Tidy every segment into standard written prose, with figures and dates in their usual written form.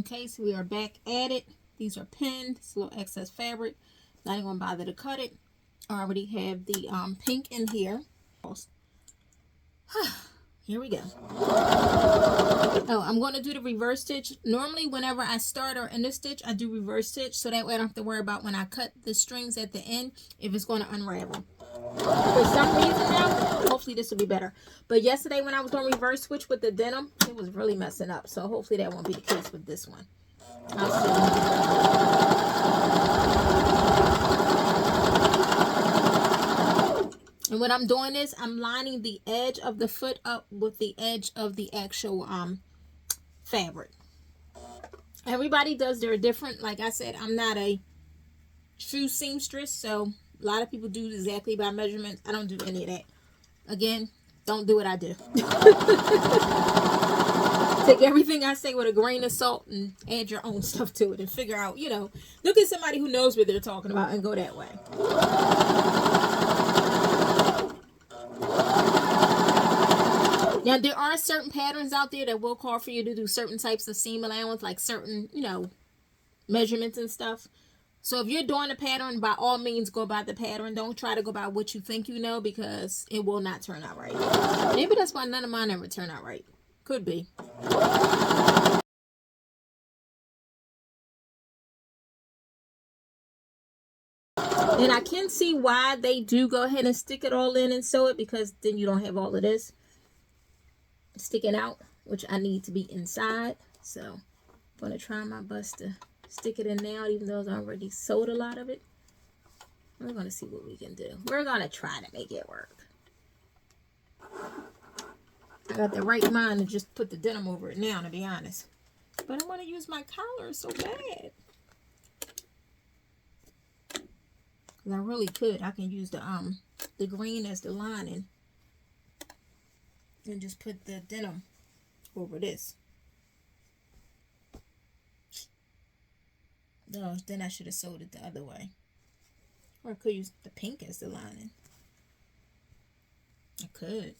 Okay, so we are back at it. These are pinned. It's a little excess fabric. Not even gonna bother to cut it. I already have the pink in here. Here we go. Oh, I'm going to do the reverse stitch. Normally, whenever I start or end a stitch, I do reverse stitch, so that way I don't have to worry about when I cut the strings at the end if it's going to unravel. For some reason now, hopefully this will be better. But yesterday when I was doing reverse switch with the denim, it was really messing up. So hopefully that won't be the case with this one. I'll see. And what I'm doing is I'm lining the edge of the foot up with the edge of the actual fabric. Everybody does their different. Like I said, I'm not a true seamstress, so a lot of people do exactly by measurements. I don't do any of that. Again, don't do what I do. Take everything I say with a grain of salt and add your own stuff to it and figure out, you know, look at somebody who knows what they're talking about and go that way. Now, there are certain patterns out there that will call for you to do certain types of seam allowance, like certain, you know, measurements and stuff. So if you're doing a pattern, by all means, go by the pattern. Don't try to go by what you think you know, because it will not turn out right. Maybe that's why none of mine ever turn out right. Could be. And I can see why they do go ahead and stick it all in and sew it, because then you don't have all of this sticking out, which I need to be inside. So I'm going to try my best to stick it in now, even though I already sewed a lot of it. We're going to see what we can do. We're going to try to make it work. I got the right mind to just put the denim over it now, to be honest. But I want to use my collar so bad. Because I really could. I can use the green as the lining. And just put the denim over this. No, then I should have sewed it the other way. Or I could use the pink as the lining. I could.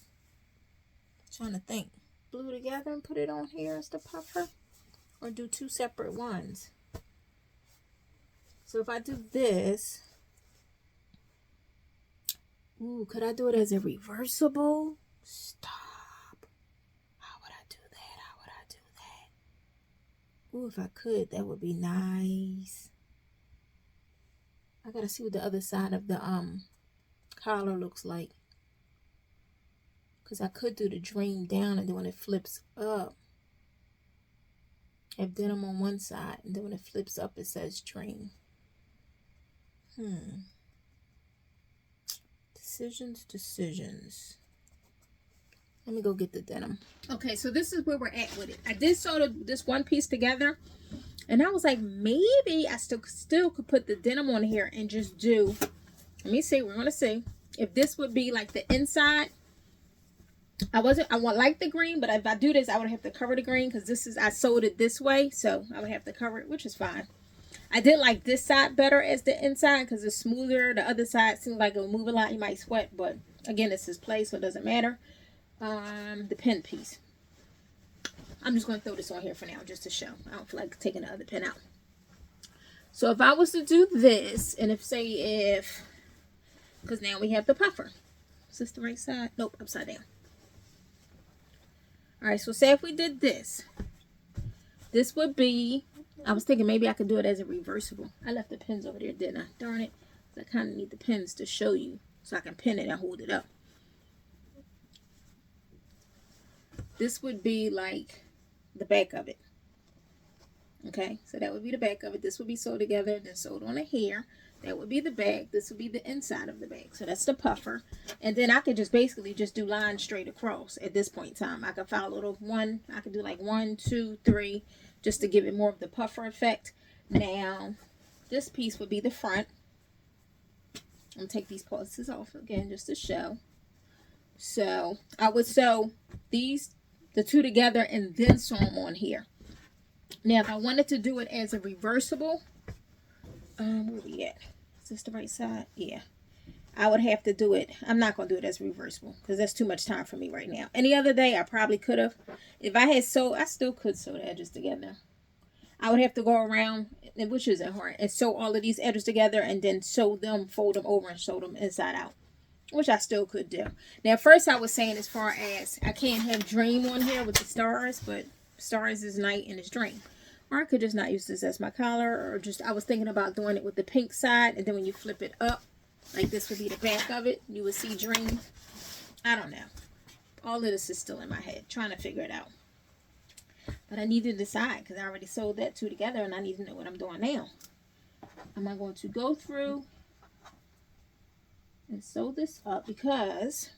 Trying to think. Glue together and put it on here as the puffer. Or do two separate ones. So if I do this. Ooh, could I do it as a reversible? Stop. How would I do that? How would I do that? Ooh, if I could, that would be nice. I gotta see what the other side of the collar looks like. Because I could do the dream down, and then when it flips up, have denim on one side, and then when it flips up, it says dream. Decisions. Let me go get the denim. Okay, so this is where we're at with it. I did sew this one piece together, and I was like, maybe I still could put the denim on here and just do, let me see, we're going to see if this would be like the inside. I want like the green, but if I do this, I would have to cover the green, because this is, I sewed it this way, so I would have to cover it, which is fine. I did like this side better as the inside because it's smoother. The other side seems like it'll move a lot. You might sweat, but again, this is play, so it doesn't matter. The pin piece. I'm just going to throw this on here for now just to show. I don't feel like taking the other pin out. So if I was to do this, and because now we have the puffer. Is this the right side? Nope, upside down. All right, so say if we did this. This would be, I was thinking maybe I could do it as a reversible. I left the pins over there, didn't I? Darn it. I kind of need the pins to show you so I can pin it and hold it up. This would be like the back of it. Okay, so that would be the back of it. This would be sewed together, then sewed on a hair. That would be the back. This would be the inside of the bag. So that's the puffer. And then I could just basically just do lines straight across at this point in time. I could follow little one. I could do like 1, 2, 3, just to give it more of the puffer effect. Now, this piece would be the front. I'm going to take these pieces off again just to show. So I would sew the two together and then sew them on here. Now, if I wanted to do it as a reversible, where we at? Is this the right side? Yeah. I would have to do it. I'm not going to do it as reversible because that's too much time for me right now. Any other day, I probably could have. If I had sewed, I still could sew the edges together. I would have to go around, which isn't hard, and sew all of these edges together and then sew them, fold them over and sew them inside out, which I still could do. Now, first I was saying as far as I can't have dream on here with the stars, but stars is night and it's dream. Or I could just not use this as my collar, or just, I was thinking about doing it with the pink side, and then when you flip it up, like this would be the back of it, you would see dream. I don't know. All of this is still in my head, trying to figure it out. But I need to decide, because I already sewed that two together, and I need to know what I'm doing now. Am I going to go through and sew this up? Because,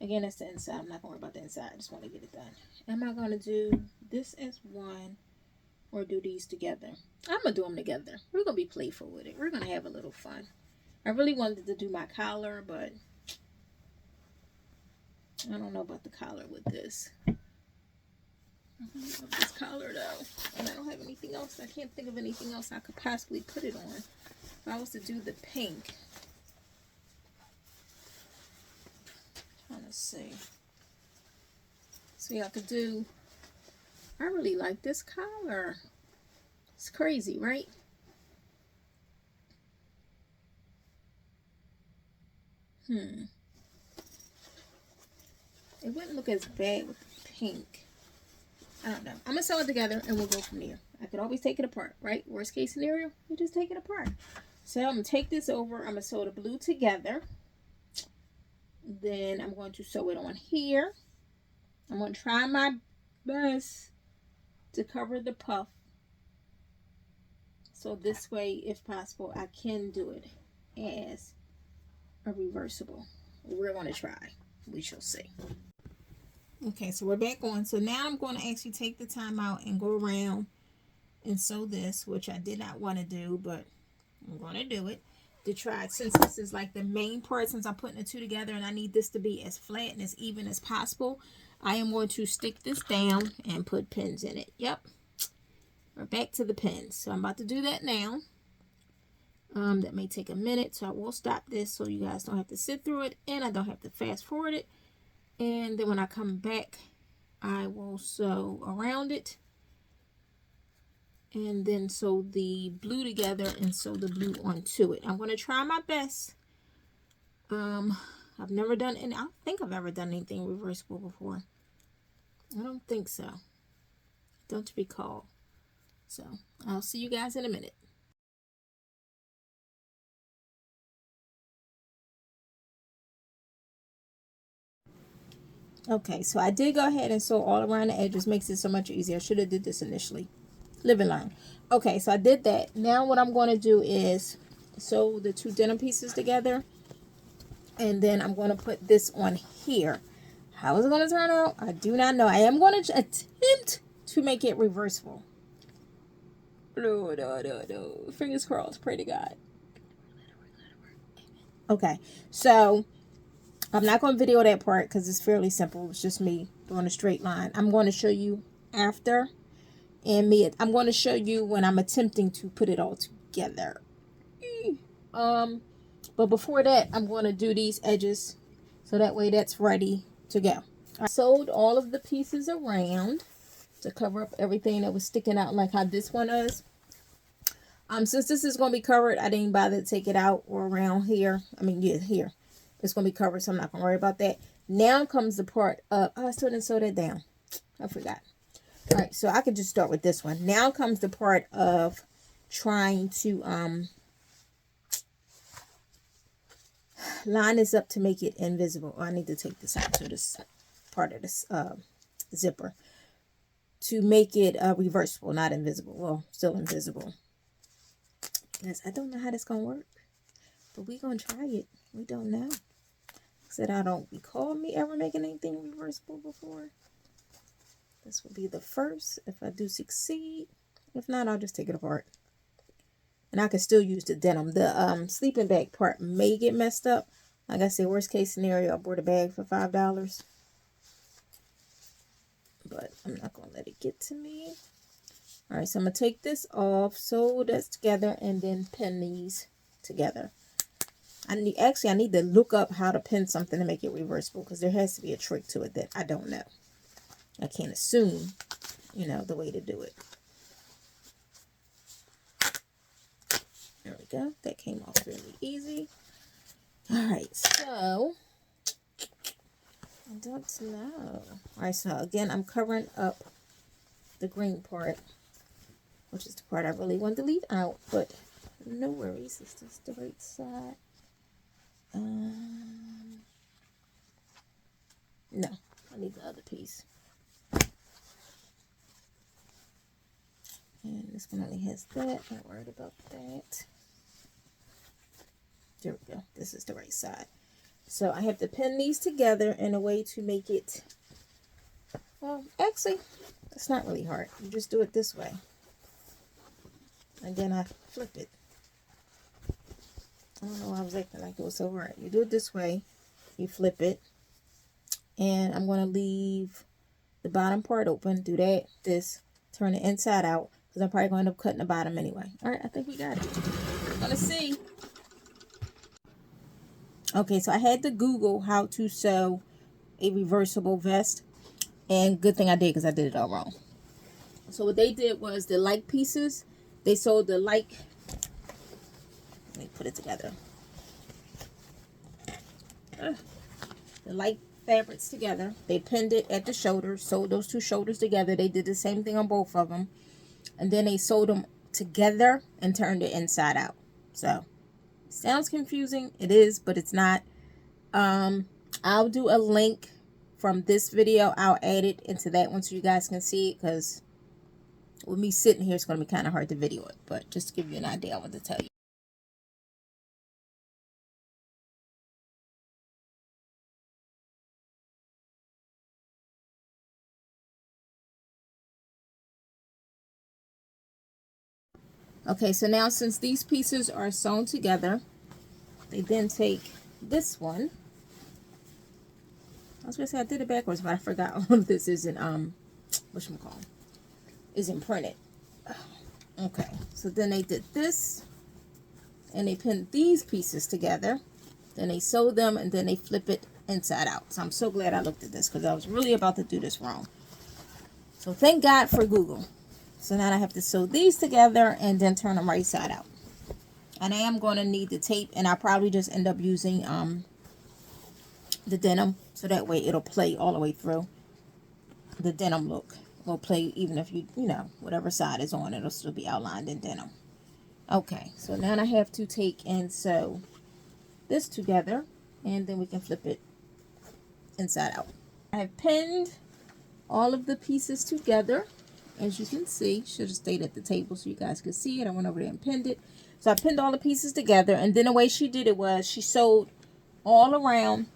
again, that's the inside. I'm not going to worry about the inside. I just want to get it done. Am I going to do this as one, or do these together? I'm going to do them together. We're going to be playful with it. We're going to have a little fun. I really wanted to do my collar, but I don't know about the collar with this. I don't love this collar though, and I don't have anything else. I can't think of anything else I could possibly put it on. If I was to do the pink, I'm trying to see. See, I could do. I really like this collar. It's crazy, right? It wouldn't look as bad with the pink. I don't know. I'm going to sew it together and we'll go from there. I could always take it apart, right? Worst case scenario, you just take it apart. So I'm going to take this over. I'm going to sew the blue together. Then I'm going to sew it on here. I'm going to try my best to cover the puff. So this way, if possible, I can do it as a reversible. We're going to try. We shall see. Okay, so we're back on. So now I'm going to actually take the time out and go around and sew this, which I did not want to do, but I'm going to do it to try. Since this is like the main part, since I'm putting the two together and I need this to be as flat and as even as possible, I am going to stick this down and put pins in it. Yep. We're back to the pins. So I'm about to do that now. That may take a minute, so I will stop this so you guys don't have to sit through it and I don't have to fast forward it. And then when I come back, I will sew around it. And then sew the blue together and sew the blue onto it. I'm going to try my best. I've never done any, I don't think I've ever done anything reversible before. I don't think so. Don't recall. So I'll see you guys in a minute. Okay, so I did go ahead and sew all around the edges. Makes it so much easier. I should have did this initially. Live and learn. Okay, so I did that. Now what I'm going to do is sew the two denim pieces together. And then I'm going to put this on here. How is it going to turn out? I do not know. I am going to attempt to make it reversible. No. Fingers crossed. Pray to God. Okay, so I'm not going to video that part because it's fairly simple. It's just me doing a straight line. I'm going to show you after, and I'm going to show you when I'm attempting to put it all together. But before that, I'm going to do these edges so that way that's ready to go. I sewed all of the pieces around to cover up everything that was sticking out, like how this one is. Since this is going to be covered, I didn't bother to take it out or around here. I mean, yeah, here. It's going to be covered, so I'm not going to worry about that. Now comes the part of, oh, I still didn't sew that down. I forgot. All right, so I could just start with this one. Now comes the part of trying to line this up to make it invisible. Oh, I need to take this out to this part of this zipper to make it reversible, not invisible. Well, still invisible. Yes, I don't know how that's going to work, but we're going to try it. We don't know. I said I don't recall me ever making anything reversible before. This will be the first if I do succeed. If not, I'll just take it apart. And I can still use the denim. The sleeping bag part may get messed up. Like I said, worst case scenario, I bought a bag for $5. But I'm not going to let it get to me. All right, so I'm going to take this off, sew this together, and then pin these together. I need to look up how to pin something to make it reversible because there has to be a trick to it that I don't know. I can't assume, the way to do it. There we go. That came off really easy. All right, so I don't know. All right, so again, I'm covering up the green part, which is the part I really wanted to leave out, but no worries. Is this the right side? No, I need the other piece. And this one only has that. Not worried about that. There we go. This is the right side. So I have to pin these together in a way to make it, well, actually, it's not really hard. You just do it this way. And then I flip it. I don't know why I was acting like it was so hard. You do it this way. You flip it. And I'm going to leave the bottom part open. Do that, this, turn the inside out. Because I'm probably going to end up cutting the bottom anyway. All right, I think we got it. We're going to see. Okay, so I had to Google how to sew a reversible vest. And good thing I did, because I did it all wrong. So what they did was the like pieces. They sewed the like. Let me put it together. The like fabrics together. They pinned it at the shoulders. Sewed those two shoulders together. They did the same thing on both of them. And then they sewed them together and turned it inside out. So, sounds confusing. It is, but it's not. I'll do a link from this video. I'll add it into that one so you guys can see it. Because with me sitting here, it's going to be kind of hard to video it. But just to give you an idea, I want to tell you. Okay, so now since these pieces are sewn together, they then take this one. I was gonna say I did it backwards, but I forgot all of this isn't whatchamacallit, isn't printed. Okay, so then they did this, and they pinned these pieces together. Then they sew them, and then they flip it inside out. So I'm so glad I looked at this because I was really about to do this wrong. So thank God for Google. So now I have to sew these together and then turn them right side out. And I am going to need the tape, and I'll probably just end up using the denim, so that way it'll play all the way through. The denim look will play even if you know, whatever side is on, it'll still be outlined in denim. Okay, so now I have to take and sew this together, and then we can flip it inside out. I have pinned all of the pieces together. As you can see, should have stayed at the table so you guys could see it. I went over there and pinned it. So I pinned all the pieces together, and then the way she did it was she sewed all around.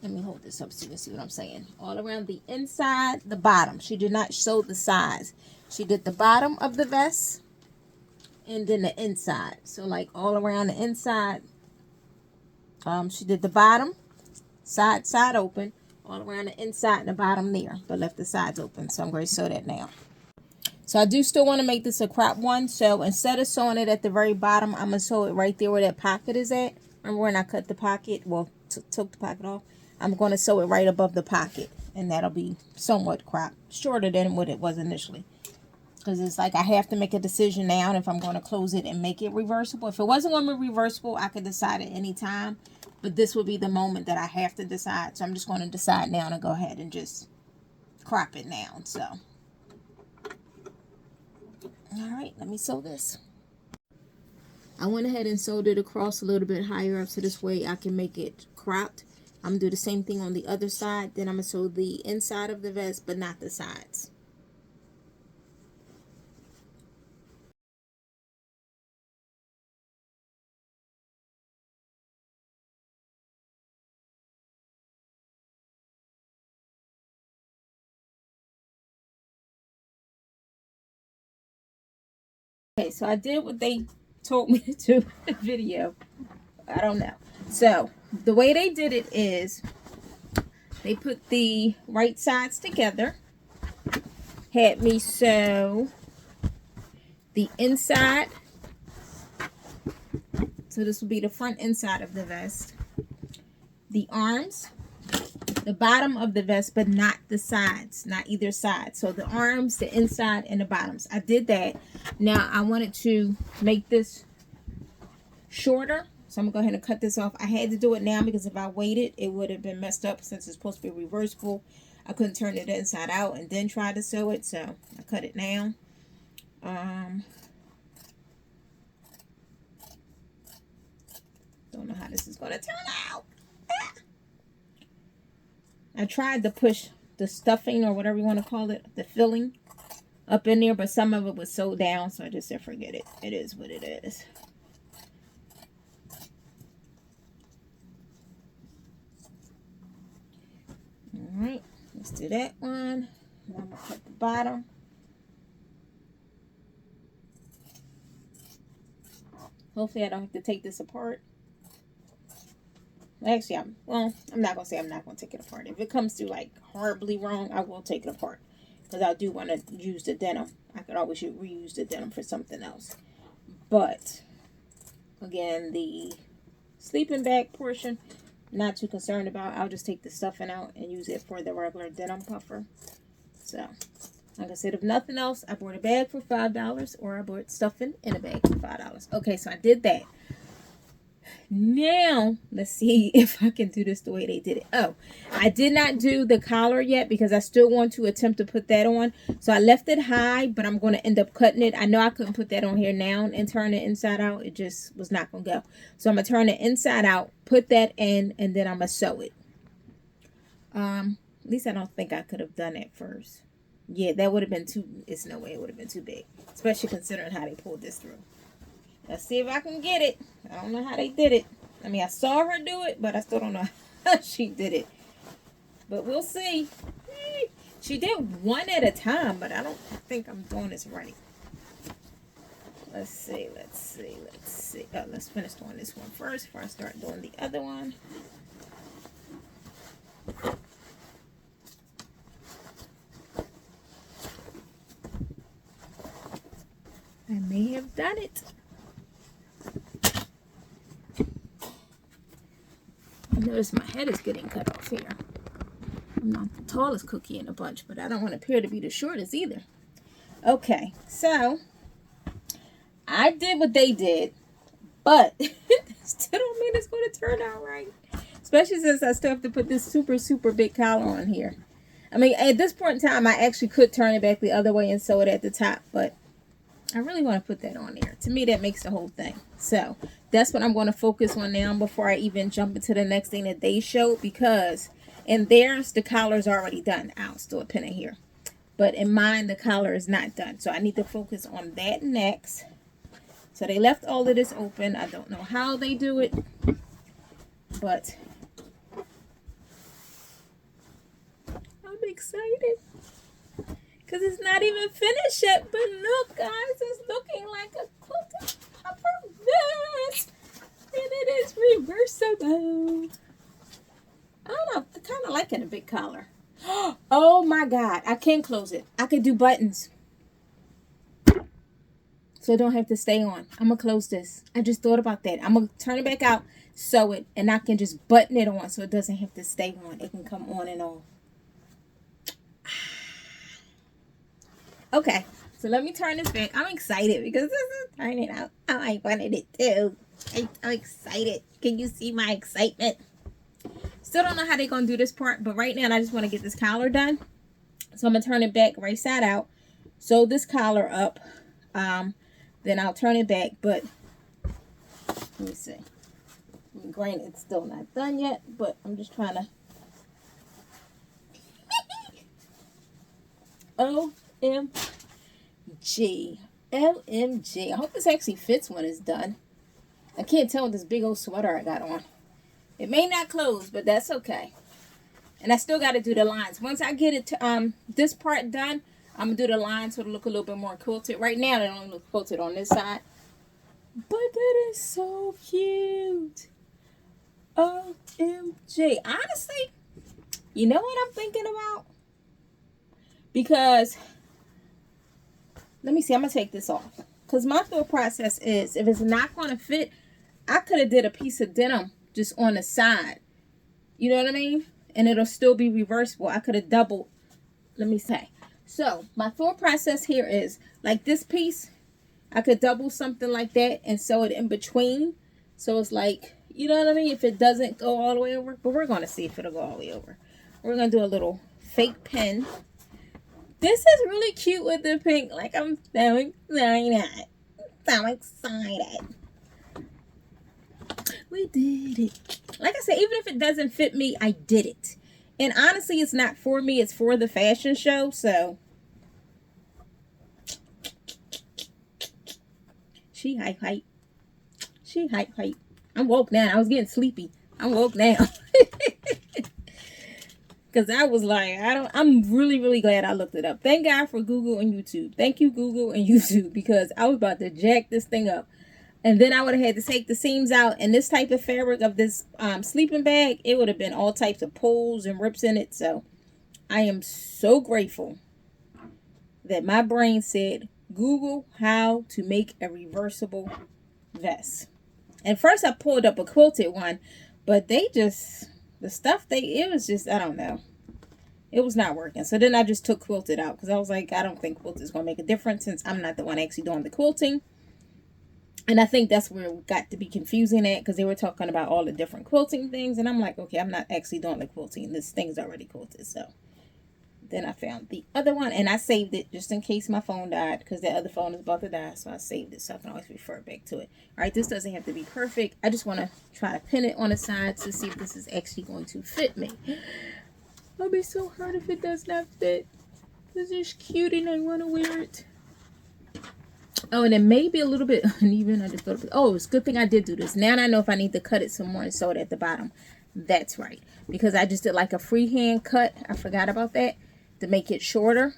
Let me hold this up so you can see what I'm saying. All around the inside, the bottom. She did not sew the sides. She did the bottom of the vest and then the inside. So like all around the inside, she did the bottom, side open, all around the inside and the bottom there, but left the sides open. So I'm going to sew that now. So I do still want to make this a crop one. So instead of sewing it at the very bottom, I'm going to sew it right there where that pocket is at. Remember when I cut the pocket? Well, took the pocket off. I'm going to sew it right above the pocket. And that'll be somewhat cropped. Shorter than what it was initially. Because it's like I have to make a decision now if I'm going to close it and make it reversible. If it wasn't going to be reversible, I could decide at any time. But this would be the moment that I have to decide. So I'm just going to decide now and go ahead and just crop it now. So. Alright, let me sew this. I went ahead and sewed it across a little bit higher up so this way I can make it cropped. I'm going to do the same thing on the other side. Then I'm going to sew the inside of the vest but not the sides. Okay, so I did what they told me to do in the video. I don't know. So the way they did it is they put the right sides together, had me sew the inside, so this will be the front inside of the vest, the arms, the bottom of the vest, but not the sides, not either side. So the arms, the inside, and the bottoms. I did that. Now I wanted to make this shorter. So I'm going to go ahead and cut this off. I had to do it now because if I waited, it would have been messed up since it's supposed to be reversible. I couldn't turn it inside out and then try to sew it. So I cut it now. Don't know how this is going to turn out. I tried to push the stuffing or whatever you want to call it, the filling, up in there, but some of it was sewed down, so I just said forget it. It is what it is. Alright, let's do that one. Now I'm going to cut the bottom. Hopefully I don't have to take this apart. Actually, I'm not going to say I'm not going to take it apart. If it comes through like horribly wrong, I will take it apart. Because I do want to use the denim. I could always reuse the denim for something else. But, again, the sleeping bag portion, not too concerned about. I'll just take the stuffing out and use it for the regular denim puffer. So, like I said, if nothing else, I bought a bag for $5 or I bought stuffing in a bag for $5. Okay, so I did that. Now, let's see if I can do this the way they did it. Oh, I did not do the collar yet because I still want to attempt to put that on. So I left it high, but I'm going to end up cutting it. I know I couldn't put that on here now and turn it inside out. It just was not going to go. So I'm going to turn it inside out, put that in, and then I'm going to sew it. At least I don't think I could have done it first. Yeah, that would have been too, it's no way it would have been too big. Especially considering how they pulled this through. Let's see if I can get it. I don't know how they did it. I mean, I saw her do it, but I still don't know how she did it. But we'll see. She did one at a time, but I don't think I'm doing this right. Let's see. Oh, let's finish doing this one first before I start doing the other one. I may have done it. I notice my head is getting cut off here. I'm not the tallest cookie in the bunch, but I don't want to appear to be the shortest either. Okay, so I did what they did, but still don't mean it's going to turn out right. Especially since I still have to put this super big collar on here. I mean, at this point in time, I actually could turn it back the other way and sew it at the top, but I really want to put that on there. To me, that makes the whole thing. So that's what I'm going to focus on now before I even jump into the next thing that they showed, because in theirs, the collar's already done. I'll still a pin in here. But in mine, the collar is not done. So I need to focus on that next. So they left all of this open. I don't know how they do it, but I'm excited. Because it's not even finished yet. But look, guys, it's looking like a quilted puffer vest. And it is reversible. I don't know. I kind of like it, a big collar. Oh, my God. I can close it. I could do buttons. So I don't have to stay on. I'm going to close this. I just thought about that. I'm going to turn it back out, sew it, and I can just button it on so it doesn't have to stay on. It can come on and off. Okay, so let me turn this back. I'm excited because this is turning out how I wanted it to. I'm excited. Can you see my excitement? Still don't know how they're going to do this part, but right now I just want to get this collar done. So I'm going to turn it back right side out. Sew this collar up. Then I'll turn it back, but let me see. I mean, granted, it's still not done yet, but I'm just trying to. OMG. LMG. I hope this actually fits when it's done. I can't tell with this big old sweater I got on. It may not close, but that's okay. And I still got to do the lines. Once I get it to, this part done, I'm going to do the lines so it'll look a little bit more quilted. Right now, they don't look quilted on this side. But that is so cute. OMG. Honestly, you know what I'm thinking about? Because, let me see. I'm going to take this off. Because my thought process is, if it's not going to fit, I could have did a piece of denim just on the side. You know what I mean? And it'll still be reversible. I could have doubled. Let me say. So, my thought process here is, like this piece, I could double something like that and sew it in between So it's like, you know what I mean? If it doesn't go all the way over, but we're going to see if it'll go all the way over. We're going to do a little fake pin. This is really cute with the pink. Like, I'm so excited. So excited. We did it. Like I said, even if it doesn't fit me, I did it. And honestly, it's not for me. It's for the fashion show. So, she hype. She hype. I'm woke now. I was getting sleepy. I'm woke now. Because I was like, I'm really glad I looked it up. Thank God for Google and YouTube. Thank you, Google and YouTube. Because I was about to jack this thing up. And then I would have had to take the seams out. And this type of fabric of this sleeping bag, it would have been all types of pulls and rips in it. So I am so grateful that my brain said, Google how to make a reversible vest. And first I pulled up a quilted one. But they just, the stuff it was just, I don't know. It was not working. So then I just took quilted out. Because I was like, I don't think quilted is going to make a difference. Since I'm not the one actually doing the quilting. And I think that's where it got to be confusing at, because they were talking about all the different quilting things. And I'm like, okay, I'm not actually doing the quilting. This thing's already quilted. So then I found the other one, and I saved it just in case my phone died, because the other phone is about to die. So I saved it so I can always refer back to it. All right, this doesn't have to be perfect. I just want to try to pin it on the side to see if this is actually going to fit me. I'll be so hurt if it does not fit. This is cute and I want to wear it. Oh, and it may be a little bit uneven. I just thought, oh, it's a good thing I did do this. Now I know if I need to cut it some more and sew it at the bottom. That's right. Because I just did like a freehand cut. I forgot about that. To make it shorter.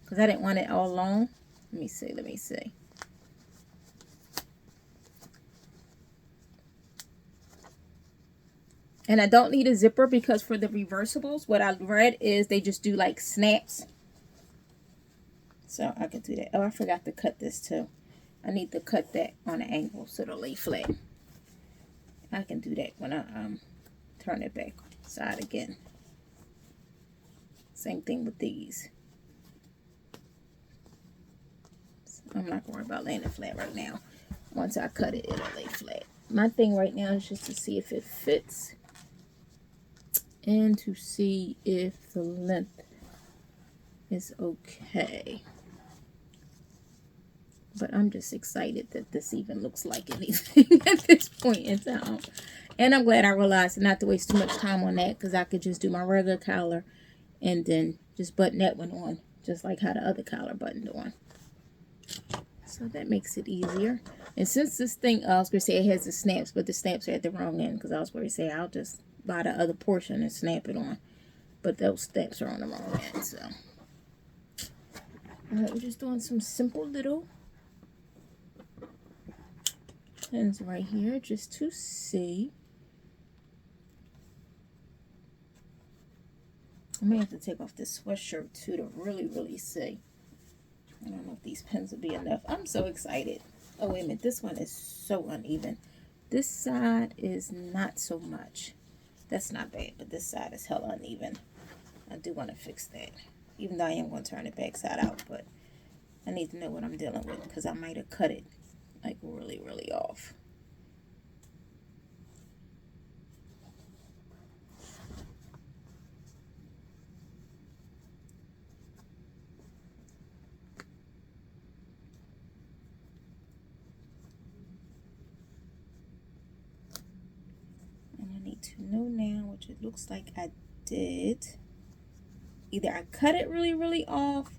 Because I didn't want it all long. Let me see. And I don't need a zipper because for the reversibles, what I read is they just do like snaps. So I can do that. Oh, I forgot to cut this too. I need to cut that on an angle so it'll lay flat. I can do that when I turn it back side again. Same thing with these. So I'm not worried about laying it flat right now. Once I cut it, it'll lay flat. My thing right now is just to see if it fits and to see if the length is okay. But I'm just excited that this even looks like anything at this point in time. And I'm glad I realized not to waste too much time on that, because I could just do my regular collar and then just button that one on, just like how the other collar buttoned on. So that makes it easier. And since this thing, I was going to say it has the snaps, but the snaps are at the wrong end, because I was going to say I'll just buy the other portion and snap it on. But those snaps are on the wrong end, so. Alright, we're just doing some simple little pins right here just to see. I may have to take off this sweatshirt too to really see. I don't know if these pins will be enough. I'm so excited. Oh, wait a minute. This one is so uneven. This side is not so much. That's not bad, but this side is hella uneven. I do want to fix that. Even though I am going to turn it back side out, but I need to know what I'm dealing with, because I might have cut it like really off. And I need to know now, which it looks like I did. Either I cut it really off,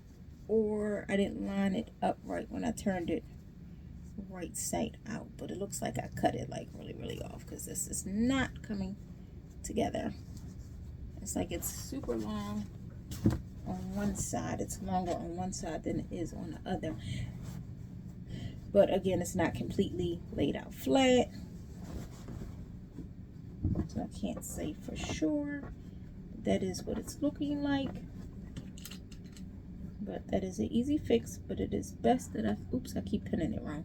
or I didn't line it up right when I turned it right side out. But it looks like I cut it like really off, because this is not coming together. It's like it's super long on one side. It's longer on one side than it is on the other. But again, it's not completely laid out flat, so I can't say for sure. That is what it's looking like. But that is an easy fix, but it is best that I, oops, I keep pinning it wrong.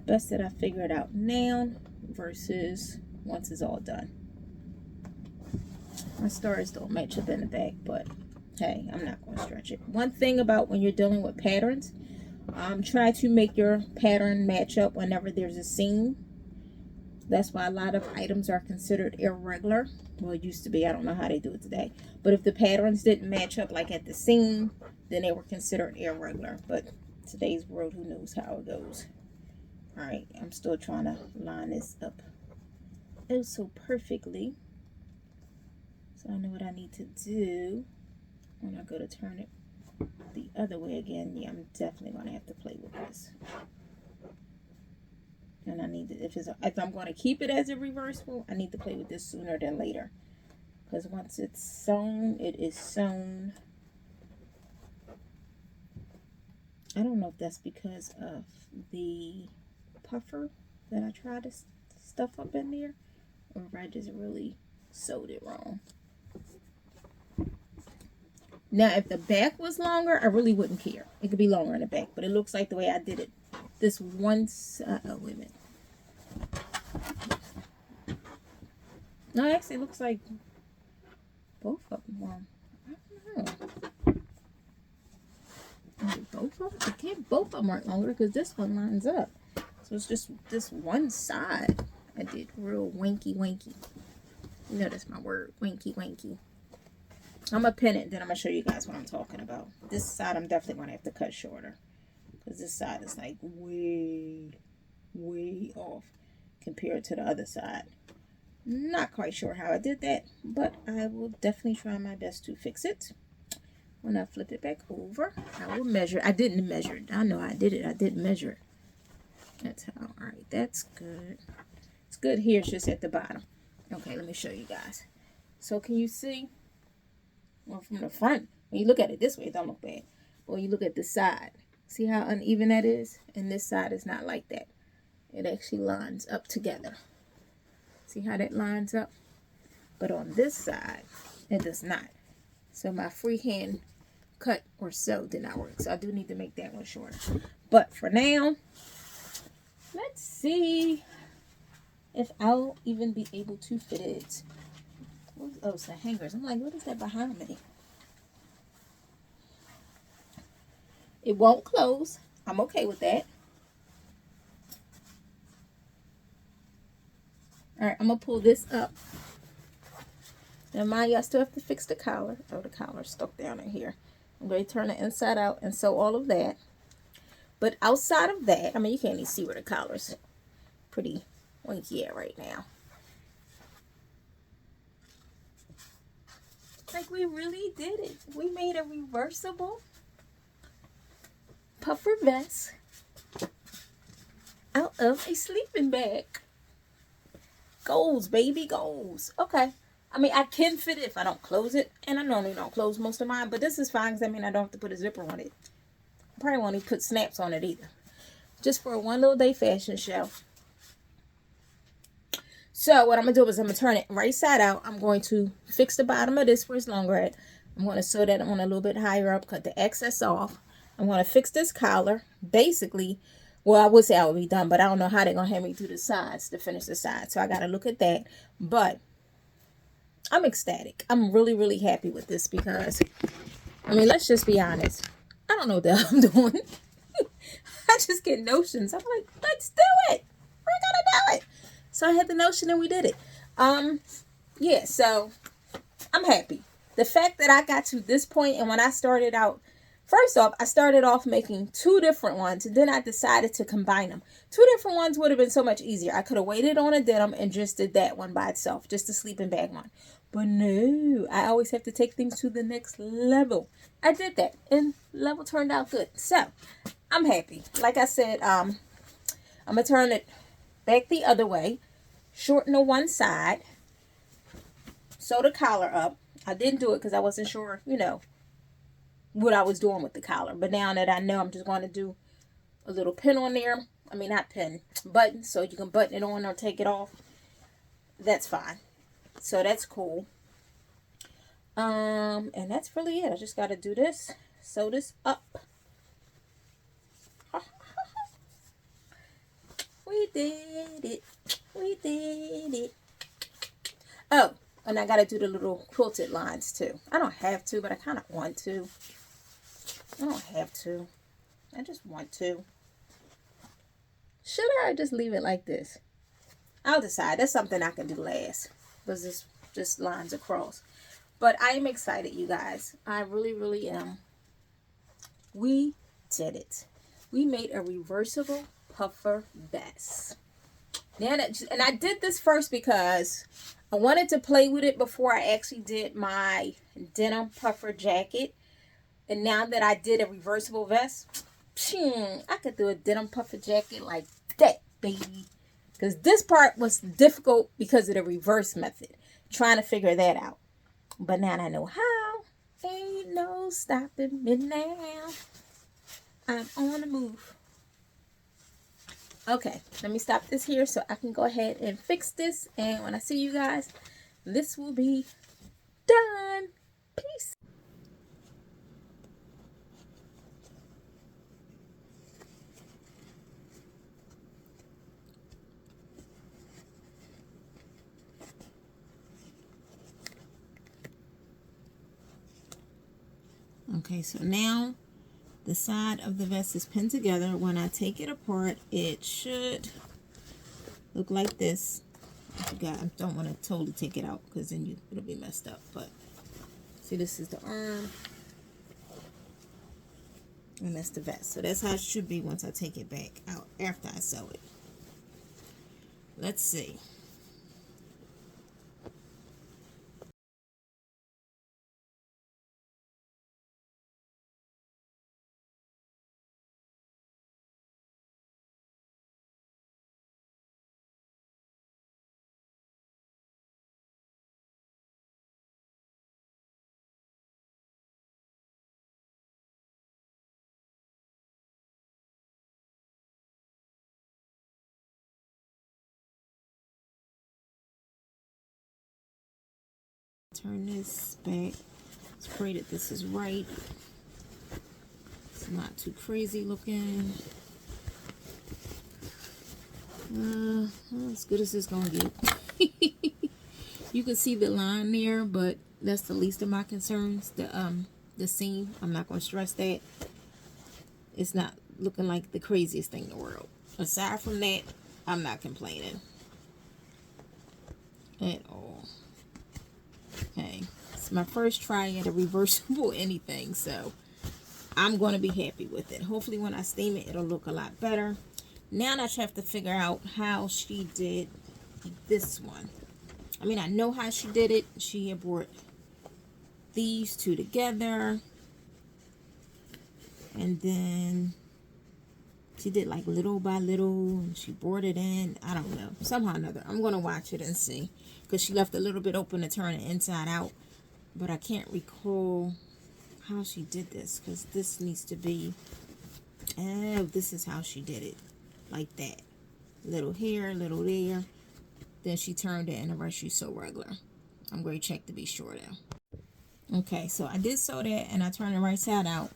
Best that I figure it out now versus once it's all done. My stars don't match up in the back, but hey, I'm not going to stretch it. One thing about when you're dealing with patterns, try to make your pattern match up whenever there's a seam. That's why a lot of items are considered irregular. Well, it used to be. I don't know how they do it today. But if the patterns didn't match up like at the seam, then they were considered irregular. But today's world, who knows how it goes. All right, I'm still trying to line this up oh so perfectly. So I know what I need to do when I go to turn it the other way again. Yeah, I'm definitely going to have to play with this. And I need to, if I'm going to keep it as a reversible, I need to play with this sooner than later. Because once it's sewn, it is sewn. I don't know if that's because of the puffer that I tried to stuff up in there, or if I just really sewed it wrong. Now, if the back was longer, I really wouldn't care. It could be longer in the back, but it looks like the way I did it. This one side, oh, wait a minute. No, actually, it looks like both of them were. I don't know. Both of them? It can't both of them aren't longer because this one lines up. So it's just this one side I did real wanky. You know that's my word, wanky. I'm going to pin it, then I'm going to show you guys what I'm talking about. This side I'm definitely going to have to cut shorter. Because this side is like way off compared to the other side. Not quite sure how I did that, but I will definitely try my best to fix it. When I flip it back over, I will measure. I didn't measure it. I know I did it. I didn't measure it. That's how. All right, that's good. It's good here. It's just at the bottom. Okay, let me show you guys. So can you see? Well, from the front, when you look at it this way, it don't look bad. But when you look at the side, see how uneven that is? And this side is not like that. It actually lines up together. See how that lines up? But on this side, it does not. So my freehand cut or sew did not work. So I do need to make that one shorter. But for now, let's see if I'll even be able to fit it. Oh, it's the hangers. I'm like, what is that behind me? It won't close. I'm okay with that. All right, I'm going to pull this up. Now, mind you, I still have to fix the collar. Oh, the collar's stuck down in here. I'm going to turn it inside out and sew all of that. But outside of that, I mean, you can't even see where the collar's pretty winky at right now. Like, we really did it. We made a reversible puffer vest out of a sleeping bag. Goals, baby, goals. Okay. I mean, I can fit it if I don't close it. And I normally don't close most of mine. But this is fine because I mean I don't have to put a zipper on it. I probably won't even put snaps on it either. Just for a one little day fashion show. So what I'm going to do is I'm going to turn it right side out. I'm going to fix the bottom of this where it's longer at. I'm going to sew that on a little bit higher up. Cut the excess off. I'm going to fix this collar. Basically, well, I would say I would be done, but I don't know how they're going to have me do the sides to finish the sides. So I got to look at that. But I'm ecstatic. I'm really happy with this because, I mean, let's just be honest. I don't know what the hell I'm doing. I just get notions. I'm like, let's do it. We're going to do it. So I had the notion and we did it. Yeah, so I'm happy. The fact that I got to this point and when I started out, first off, I started off making two different ones and then I decided to combine them. Two different ones would have been so much easier. I could have waited on a denim and just did that one by itself, just the sleeping bag one. But no, I always have to take things to the next level. I did that and level turned out good. So I'm happy. Like I said, I'm going to turn it back the other way, shorten the one side, sew the collar up. I didn't do it because I wasn't sure, you know, what I was doing with the collar. But now that I know, I'm just going to do a little pin on there. I mean, not pin, button, so you can button it on or take it off. That's fine. So that's cool. And that's really it. I just got to do this, sew this up. We did it. We did it. Oh, and I got to do the little quilted lines too. I don't have to, but I kind of want to. I don't have to. I just want to. Should I just leave it like this? I'll decide. That's something I can do last, because this just lines across. But I am excited, you guys. I really, really am. We did it. We made a reversible puffer vest. Now and I did this first because I wanted to play with it before I actually did my denim puffer jacket. And now that I did a reversible vest, I could do a denim puffer jacket like that, baby. Because this part was difficult because of the reverse method. Trying to figure that out. But now I know how. Ain't no stopping me now. I'm on the move. Okay, let me stop this here so I can go ahead and fix this. And when I see you guys, this will be done. Peace. Okay, so now the side of the vest is pinned together. When I take it apart, it should look like this. I don't want to totally take it out because then it'll be messed up. But see, this is the arm, and that's the vest. So that's how it should be once I take it back out after I sew it. Let's see. Turn this back. Let's pray that this is right. It's not too crazy looking. As good as it's gonna get. You can see the line there, but that's the least of my concerns. The seam, I'm not gonna stress that. It's not looking like the craziest thing in the world. Aside from that, I'm not complaining at all. Okay, it's my first try at a reversible anything, so I'm going to be happy with it. Hopefully when I steam it, it'll look a lot better. Now I have to figure out how she did this one. I mean, I know how she did it. She had brought these two together, and then she did like little by little, and she brought it in. I don't know, somehow or another. I'm going to watch it and see, because she left a little bit open to turn it inside out, but I can't recall how she did this, because this needs to be, oh, this is how she did it, like that. Little here, little there. Then she turned it, and the rest you sew regular. I'm going to check to be sure though. Okay, so I did sew that, and I turned it right side out,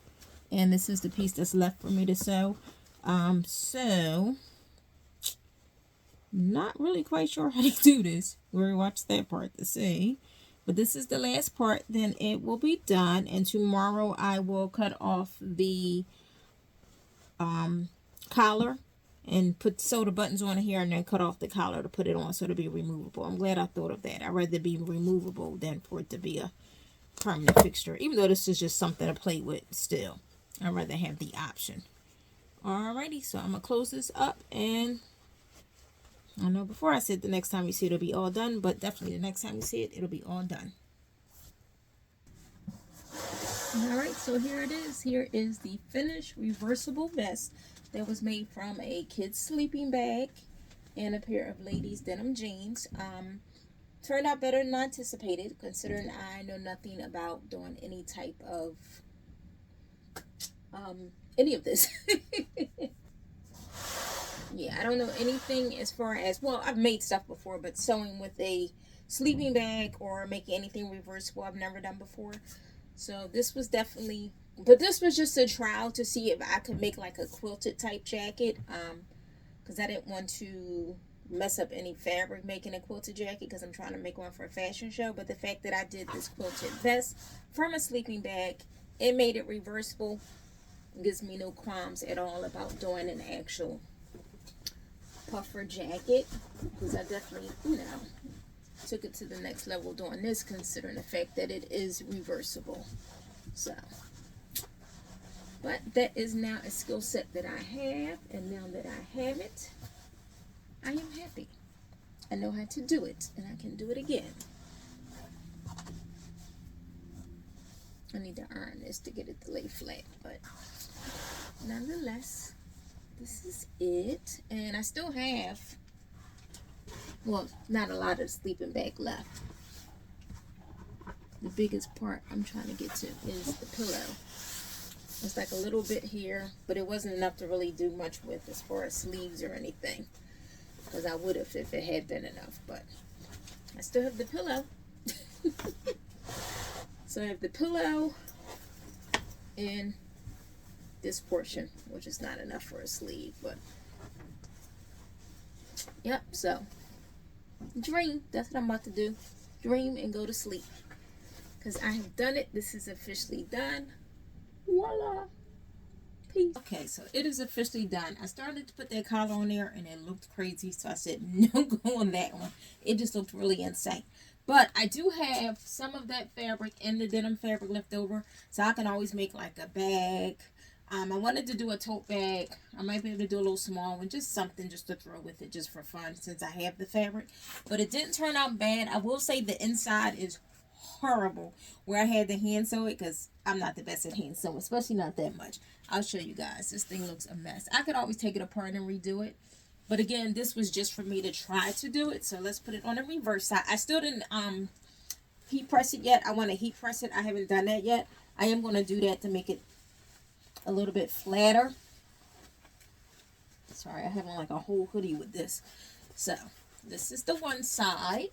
and this is the piece that's left for me to sew. So not really quite sure how to do this. We'll watch that part to see. But this is the last part, then it will be done. And tomorrow I will cut off the collar and sew the buttons on here, and then cut off the collar to put it on so it'll be removable. I'm glad I thought of that. I'd rather it be removable than for it to be a permanent fixture. Even though this is just something to play with still, I'd rather have the option. Alrighty, so I'm going to close this up, and I know before I said the next time you see it, it'll be all done, but definitely the next time you see it, it'll be all done. Alright, so here it is. Here is the finished reversible vest that was made from a kid's sleeping bag and a pair of ladies' denim jeans. Turned out better than I anticipated, considering I know nothing about doing any type of any of this. Yeah, I don't know anything as far as, well, I've made stuff before, but sewing with a sleeping bag or making anything reversible, I've never done before. So this was definitely, but this was just a trial to see if I could make like a quilted type jacket, because I didn't want to mess up any fabric making a quilted jacket, because I'm trying to make one for a fashion show. But the fact that I did this quilted vest from a sleeping bag, it made it reversible. It gives me no qualms at all about doing an actual puffer jacket, because I definitely, you know, took it to the next level doing this, considering the fact that it is reversible. So, but that is now a skill set that I have, and now that I have it, I am happy. I know how to do it, and I can do it again. I need to iron this to get it to lay flat, but nonetheless, this is it. And I still have, well, not a lot of sleeping bag left. The biggest part I'm trying to get to is the pillow. It's like a little bit here, but it wasn't enough to really do much with as far as sleeves or anything, because I would have if it had been enough. But I still have the pillow. So I have the pillow and this portion, which is not enough for a sleeve, but yep. So dream, that's what I'm about to do. Dream and go to sleep, because I have done it. This is officially done. Voila. Peace. Okay, so it is officially done. I started to put that collar on there and it looked crazy, so I said no go on that one. It just looked really insane. But I do have some of that fabric and the denim fabric left over, so I can always make like a bag. I wanted to do a tote bag. I might be able to do a little small one, just something just to throw with it, just for fun, since I have the fabric. But it didn't turn out bad. I will say the inside is horrible where I had to hand sew it, because I'm not the best at hand sewing, especially not that much. I'll show you guys. This thing looks a mess. I could always take it apart and redo it, but again, this was just for me to try to do it. So let's put it on the reverse side. I still didn't heat press it yet. I want to heat press it. I haven't done that yet. I am going to do that to make it a little bit flatter. Sorry, I have on like a whole hoodie with this. So this is the one side.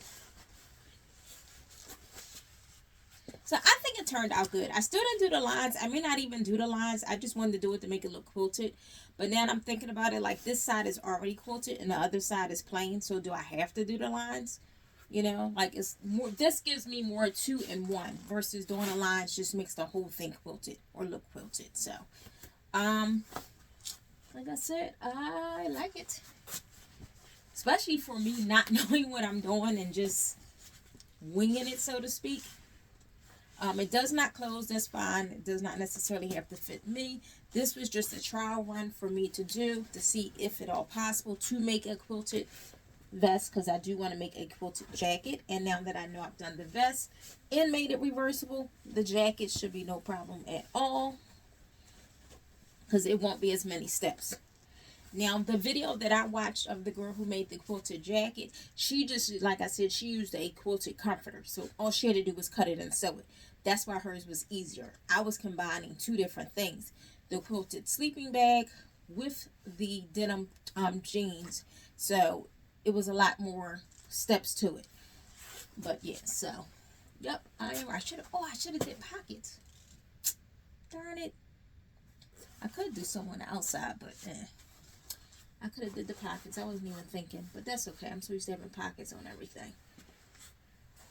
So I think it turned out good. I still didn't do the lines. I may not even do the lines. I just wanted to do it to make it look quilted. But now I'm thinking about it, like this side is already quilted and the other side is plain. So do I have to do the lines? You know, like it's more, this gives me more 2-in-1 versus doing the lines just makes the whole thing quilted or look quilted. So, like I said, I like it. Especially for me not knowing what I'm doing and just winging it, so to speak. It does not close, that's fine. It does not necessarily have to fit me. This was just a trial run for me to do to see if at all possible to make a quilted vest, because I do want to make a quilted jacket. And now that I know I've done the vest and made it reversible, the jacket should be no problem at all, because it won't be as many steps. Now, the video that I watched of the girl who made the quilted jacket, she just, like I said, she used a quilted comforter. So all she had to do was cut it and sew it. That's why hers was easier. I was combining two different things. The quilted sleeping bag with the denim jeans. So it was a lot more steps to it. But yeah, so, yep. I should have did pockets. Darn it. I could do some on the outside, but I could have did the pockets. I wasn't even thinking, but that's okay. I'm so used to having pockets on everything.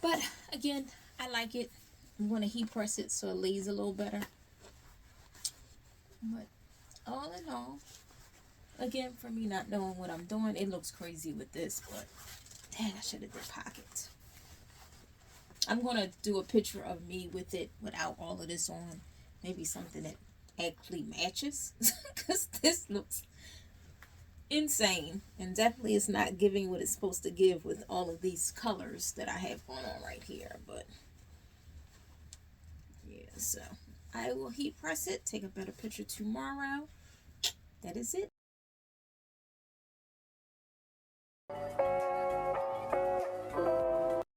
But again, I like it. I'm going to heat press it so it lays a little better. But all in all, again, for me not knowing what I'm doing, it looks crazy with this, but dang, I should have did pockets. I'm going to do a picture of me with it without all of this on. Maybe something that actually matches, because this looks insane, and definitely it's not giving what it's supposed to give with all of these colors that I have going on right here. But yeah, so I will heat press it, take a better picture tomorrow. That is it.